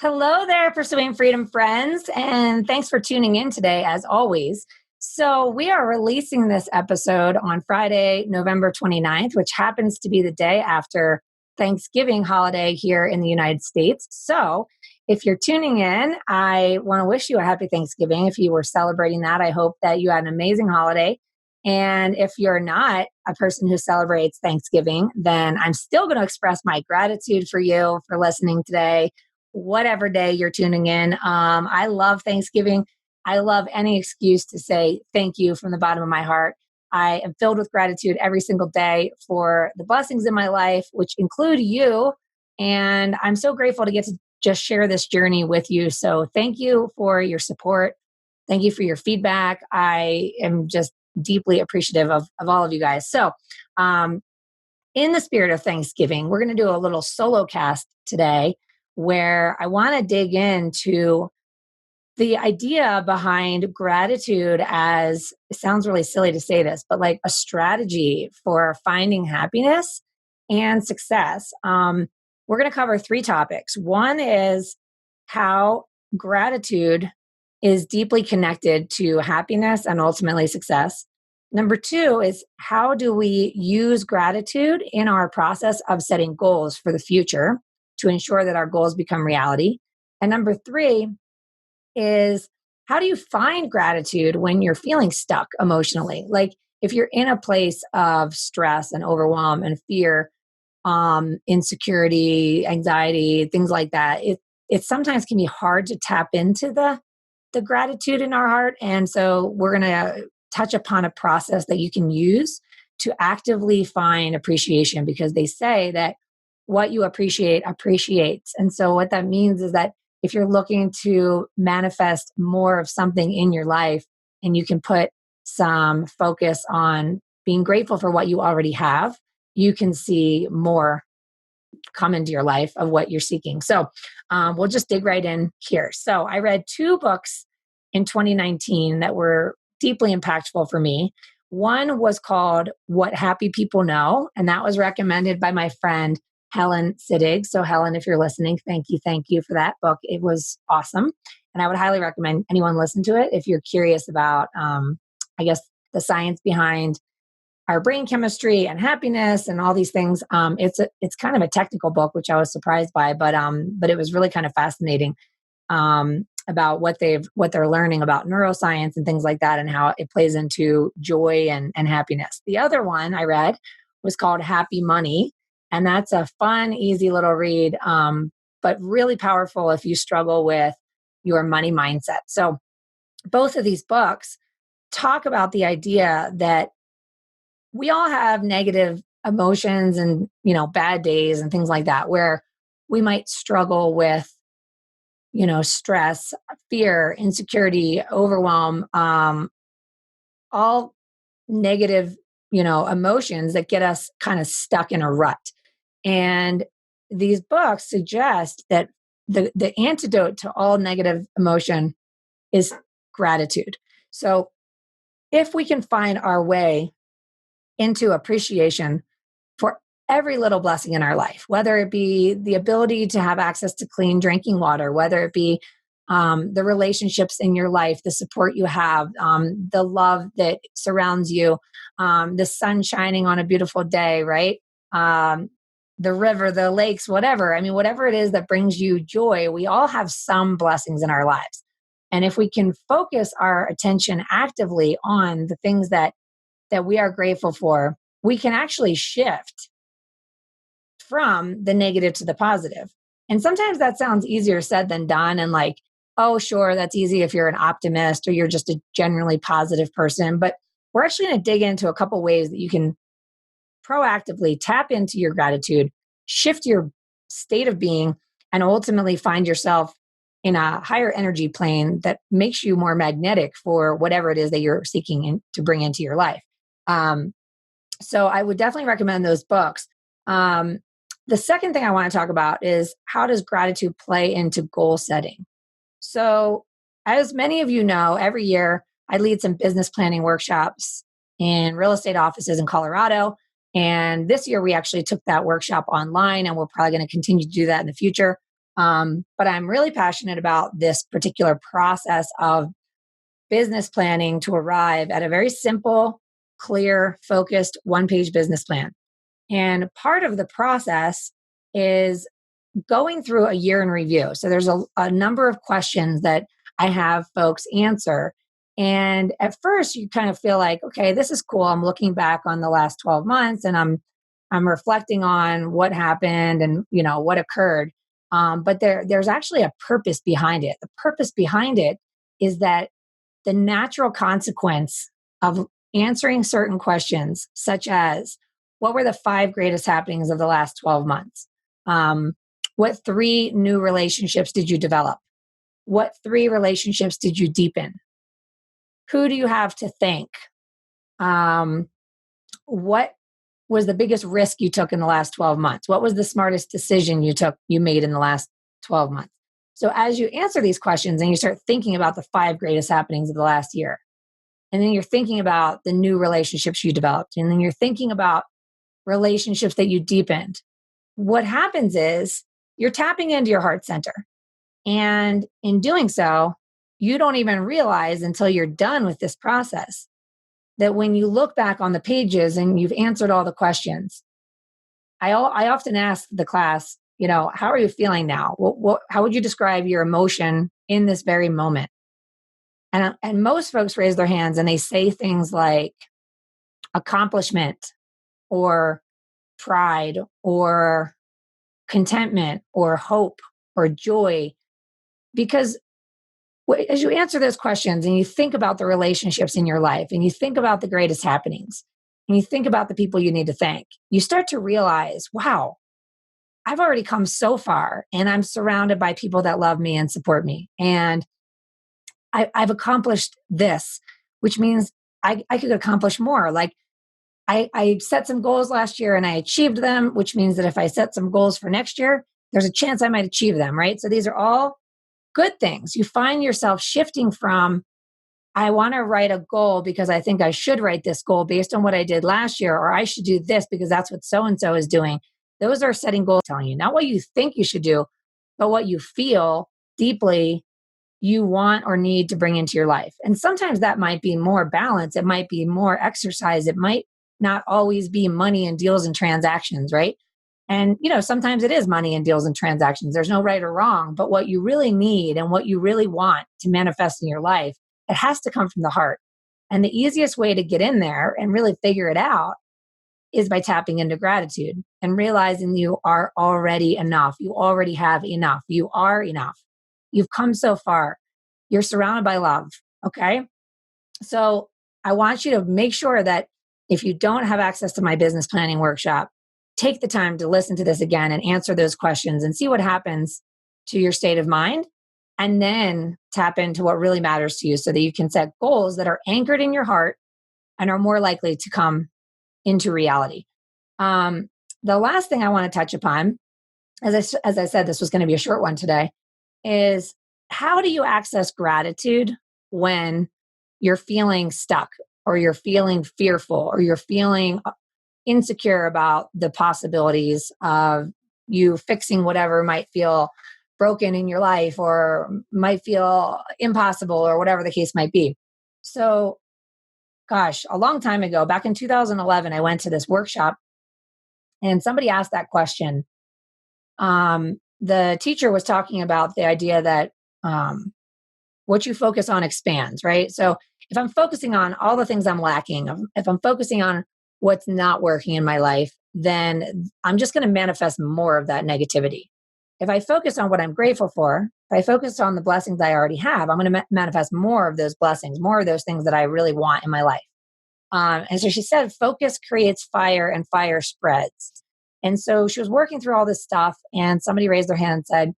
Hello there, Pursuing Freedom friends, and thanks for tuning in today, as always. So, we are releasing this episode on Friday, November 29th, which happens to be the day after Thanksgiving holiday here in the United States. So, if you're tuning in, I want to wish you a happy Thanksgiving. If you were celebrating that, I hope that you had an amazing holiday. And if you're not a person who celebrates Thanksgiving, then I'm still going to express my gratitude for you for listening today whatever day you're tuning in. I love Thanksgiving. I love any excuse to say thank you from the bottom of my heart. I am filled with gratitude every single day for the blessings in my life, which include you. And I'm so grateful to get to just share this journey with you. So thank you for your support. Thank you for your feedback. I am just deeply appreciative of all of you guys. So, in the spirit of Thanksgiving, we're going to do a little solo cast today where I want to dig into the idea behind gratitude as it sounds really silly to say this, but like a strategy for finding happiness and success. We're going to cover three topics. One is how gratitude is deeply connected to happiness and ultimately success. Number two is how do we use gratitude in our process of setting goals for the future to ensure that our goals become reality. And number three is how do you find gratitude when you're feeling stuck emotionally? Like if you're in a place of stress and overwhelm and fear, insecurity, anxiety, things like that, it sometimes can be hard to tap into the gratitude in our heart. And so we're going to touch upon a process that you can use to actively find appreciation, because they say that what you appreciate appreciates. And so what that means is that if you're looking to manifest more of something in your life and you can put some focus on being grateful for what you already have, you can see more come into your life of what you're seeking. So we'll just dig right in here. So I read two books in 2019 that were deeply impactful for me. One was called What Happy People Know, and that was recommended by my friend Helen Siddig. So Helen, if you're listening, thank you for that book. It was awesome. And I would highly recommend anyone listen to it if you're curious about, I guess, the science behind our brain chemistry and happiness and all these things. It's kind of a technical book, which I was surprised by, but it was really kind of fascinating about what they're learning about neuroscience and things like that and how it plays into joy and happiness. The other one I read was called Happy Money. And that's a fun, easy little read, but really powerful if you struggle with your money mindset. So both of these books talk about the idea that we all have negative emotions and, bad days and things like that, where we might struggle with, stress, fear, insecurity, overwhelm, all negative, emotions that get us kind of stuck in a rut. And these books suggest that the antidote to all negative emotion is gratitude. So if we can find our way into appreciation for every little blessing in our life, whether it be the ability to have access to clean drinking water, whether it be the relationships in your life, the support you have, the love that surrounds you, the sun shining on a beautiful day, right? The river, the lakes, whatever. I mean, whatever it is that brings you joy, we all have some blessings in our lives. And if we can focus our attention actively on the things that we are grateful for, we can actually shift from the negative to the positive. And sometimes that sounds easier said than done. And like, oh, sure, that's easy if you're an optimist or you're just a generally positive person. But we're actually going to dig into a couple ways that you can proactively tap into your gratitude, shift your state of being, and ultimately find yourself in a higher energy plane that makes you more magnetic for whatever it is that you're seeking to bring into your life. So I would definitely recommend those books. The second thing I want to talk about is how does gratitude play into goal setting? So as many of you know, every year I lead some business planning workshops in real estate offices in Colorado. And this year we actually took that workshop online, and we're probably going to continue to do that in the future. But I'm really passionate about this particular process of business planning to arrive at a very simple, clear, focused one-page business plan. And part of the process is going through a year in review. So there's a number of questions that I have folks answer. And at first you kind of feel like, okay, this is cool. I'm looking back on the last 12 months and I'm reflecting on what happened and what occurred. But there's actually a purpose behind it. The purpose behind it is that the natural consequence of answering certain questions, such as what were the 5 greatest happenings of the last 12 months? What 3 new relationships did you develop? What 3 relationships did you deepen? Who do you have to thank? What was the biggest risk you took in the last 12 months? What was the smartest decision you made in the last 12 months? So as you answer these questions and you start thinking about the 5 greatest happenings of the last year, and then you're thinking about the new relationships you developed, and then you're thinking about relationships that you deepened, what happens is you're tapping into your heart center. And in doing so, you don't even realize until you're done with this process that when you look back on the pages and you've answered all the questions, I often ask the class, how are you feeling now? How would you describe your emotion in this very moment? And most folks raise their hands and they say things like accomplishment or pride or contentment or hope or joy. Because as you answer those questions and you think about the relationships in your life and you think about the greatest happenings and you think about the people you need to thank, you start to realize, wow, I've already come so far and I'm surrounded by people that love me and support me. And I've accomplished this, which means I could accomplish more. Like I set some goals last year and I achieved them, which means that if I set some goals for next year, there's a chance I might achieve them, right? So these are all good things. You find yourself shifting from, I want to write a goal because I think I should write this goal based on what I did last year, or I should do this because that's what so-and-so is doing. Those are setting goals telling you, not what you think you should do, but what you feel deeply you want or need to bring into your life. And sometimes that might be more balance. It might be more exercise. It might not always be money and deals and transactions, right? And, sometimes it is money and deals and transactions. There's no right or wrong, but what you really need and what you really want to manifest in your life, it has to come from the heart. And the easiest way to get in there and really figure it out is by tapping into gratitude and realizing you are already enough. You already have enough. You are enough. You've come so far. You're surrounded by love. Okay. So I want you to make sure that if you don't have access to my business planning workshop, take the time to listen to this again and answer those questions and see what happens to your state of mind. And then tap into what really matters to you so that you can set goals that are anchored in your heart and are more likely to come into reality. The last thing I want to touch upon, as I said, this was going to be a short one today, is how do you access gratitude when you're feeling stuck or you're feeling fearful or you're feeling insecure about the possibilities of you fixing whatever might feel broken in your life or might feel impossible or whatever the case might be. So, gosh, a long time ago, back in 2011, I went to this workshop and somebody asked that question. The teacher was talking about the idea that what you focus on expands, right? So if I'm focusing on all the things I'm lacking, if I'm focusing on what's not working in my life, then I'm just going to manifest more of that negativity. If I focus on what I'm grateful for, if I focus on the blessings I already have, I'm going to manifest more of those blessings, more of those things that I really want in my life. And so she said, focus creates fire and fire spreads. And so she was working through all this stuff and somebody raised their hand and said,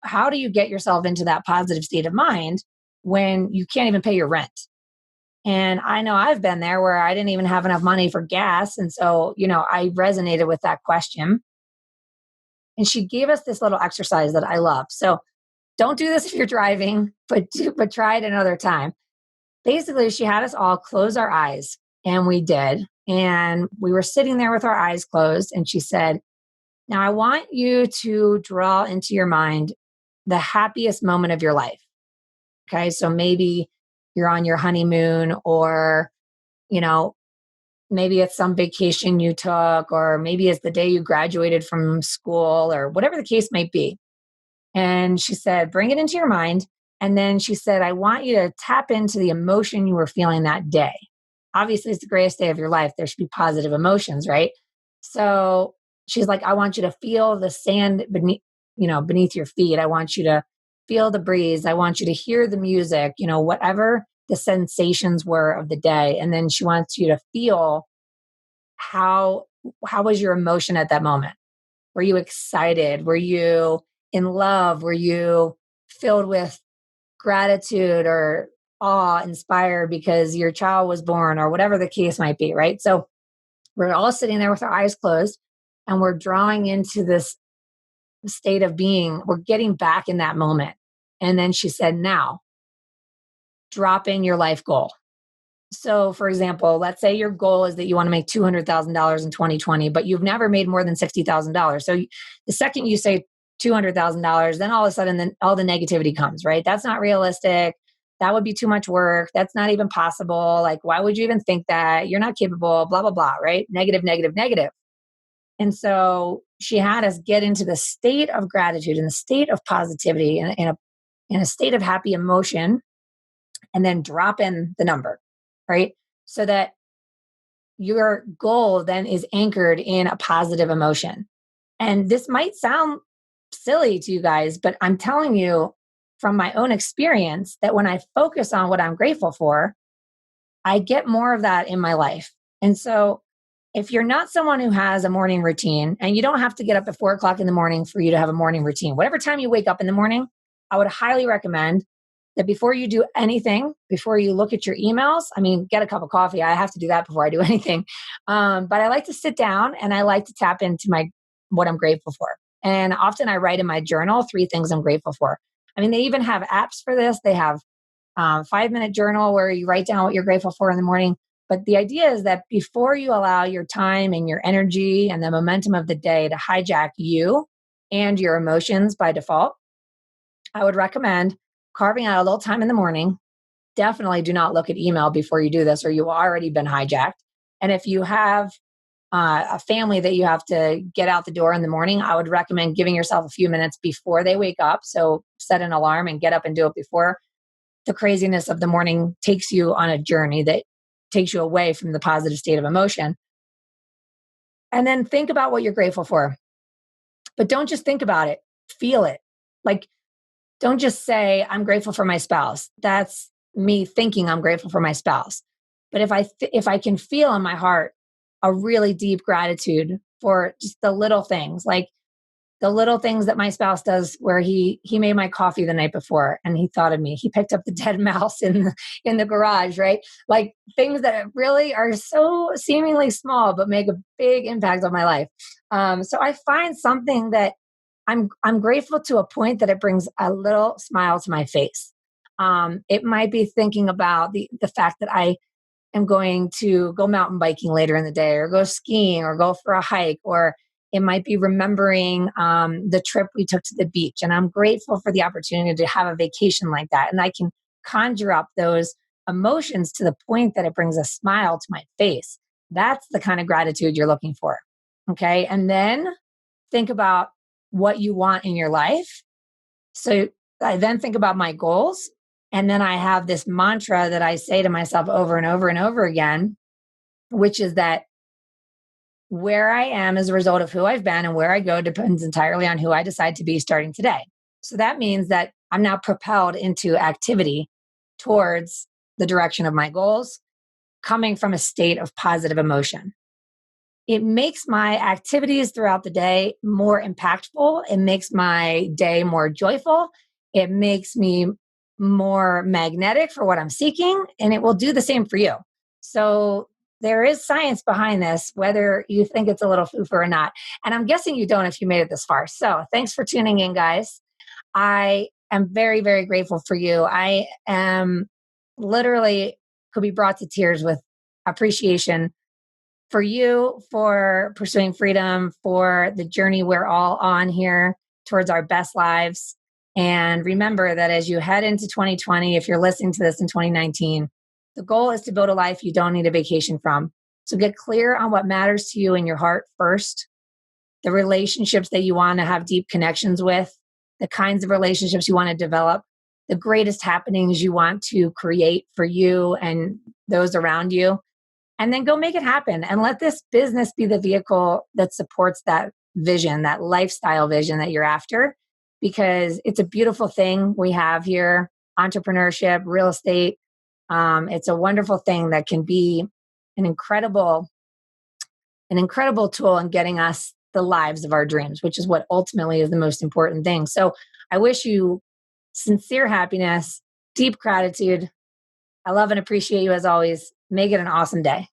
how do you get yourself into that positive state of mind when you can't even pay your rent? And I know I've been there where I didn't even have enough money for gas. And so, I resonated with that question. And she gave us this little exercise that I love. So don't do this if you're driving, but try it another time. Basically, she had us all close our eyes, and we did. And we were sitting there with our eyes closed. And she said, Now, I want you to draw into your mind the happiest moment of your life. Okay. So maybe you're on your honeymoon, or, you know, maybe it's some vacation you took, or maybe it's the day you graduated from school, or whatever the case might be. And she said, bring it into your mind. And then she said, I want you to tap into the emotion you were feeling that day. Obviously, it's the greatest day of your life. There should be positive emotions, right? So she's like, I want you to feel the sand beneath, beneath your feet. I want you to feel the breeze. I want you to hear the music, whatever the sensations were of the day. And then she wants you to feel how how was your emotion at that moment? Were you excited? Were you in love? Were you filled with gratitude or awe, inspired because your child was born, or whatever the case might be, right? So we're all sitting there with our eyes closed, and we're drawing into this state of being. We're getting back in that moment. And then she said, now drop in your life goal. So, for example, let's say your goal is that you want to make $200,000 in 2020, but you've never made more than $60,000. So, the second you say $200,000, then all of a sudden, then all the negativity comes, right? That's not realistic. That would be too much work. That's not even possible. Like, why would you even think that? You're not capable, blah, blah, blah, right? Negative, negative, negative. And so she had us get into the state of gratitude and the state of positivity, and in a state of happy emotion, and then drop in the number, right? So that your goal then is anchored in a positive emotion. And this might sound silly to you guys, but I'm telling you from my own experience that when I focus on what I'm grateful for, I get more of that in my life. And so if you're not someone who has a morning routine, and you don't have to get up at 4 o'clock in the morning for you to have a morning routine, whatever time you wake up in the morning, I would highly recommend that before you do anything, before you look at your emails, I mean, get a cup of coffee. I have to do that before I do anything. But I like to sit down and I like to tap into what I'm grateful for. And often I write in my journal 3 things I'm grateful for. I mean, they even have apps for this. They have 5-minute journal where you write down what you're grateful for in the morning. But the idea is that before you allow your time and your energy and the momentum of the day to hijack you and your emotions by default, I would recommend carving out a little time in the morning. Definitely do not look at email before you do this, or you've already been hijacked. And if you have a family that you have to get out the door in the morning, I would recommend giving yourself a few minutes before they wake up. So set an alarm and get up and do it before the craziness of the morning takes you on a journey that takes you away from the positive state of emotion. And then think about what you're grateful for. But don't just think about it, feel it. Like, don't just say, I'm grateful for my spouse. That's me thinking I'm grateful for my spouse. But if I can feel in my heart a really deep gratitude for just the little things, like the little things that my spouse does, where he made my coffee the night before and he thought of me. He picked up the dead mouse in the garage, right? Like things that really are so seemingly small but make a big impact on my life. So I find something that I'm grateful to a point that it brings a little smile to my face. It might be thinking about the fact that I am going to go mountain biking later in the day, or go skiing, or go for a hike, or it might be remembering the trip we took to the beach. And I'm grateful for the opportunity to have a vacation like that. And I can conjure up those emotions to the point that it brings a smile to my face. That's the kind of gratitude you're looking for. Okay. And then think about what you want in your life. So I then think about my goals. And then I have this mantra that I say to myself over and over and over again, which is that where I am as a result of who I've been, and where I go depends entirely on who I decide to be starting today. So that means that I'm now propelled into activity towards the direction of my goals, coming from a state of positive emotion. It makes my activities throughout the day more impactful. It makes my day more joyful. It makes me more magnetic for what I'm seeking, and it will do the same for you. So there is science behind this, whether you think it's a little foo-foo or not. And I'm guessing you don't if you made it this far. So thanks for tuning in, guys. I am very, very grateful for you. I am literally could be brought to tears with appreciation for you, for pursuing freedom, for the journey we're all on here towards our best lives. And remember that as you head into 2020, if you're listening to this in 2019, the goal is to build a life you don't need a vacation from. So get clear on what matters to you in your heart first, the relationships that you want to have deep connections with, the kinds of relationships you want to develop, the greatest happenings you want to create for you and those around you. And then go make it happen and let this business be the vehicle that supports that vision, that lifestyle vision that you're after, because it's a beautiful thing we have here, entrepreneurship, real estate. It's a wonderful thing that can be an incredible tool in getting us the lives of our dreams, which is what ultimately is the most important thing. So I wish you sincere happiness, deep gratitude. I love and appreciate you as always. Make it an awesome day.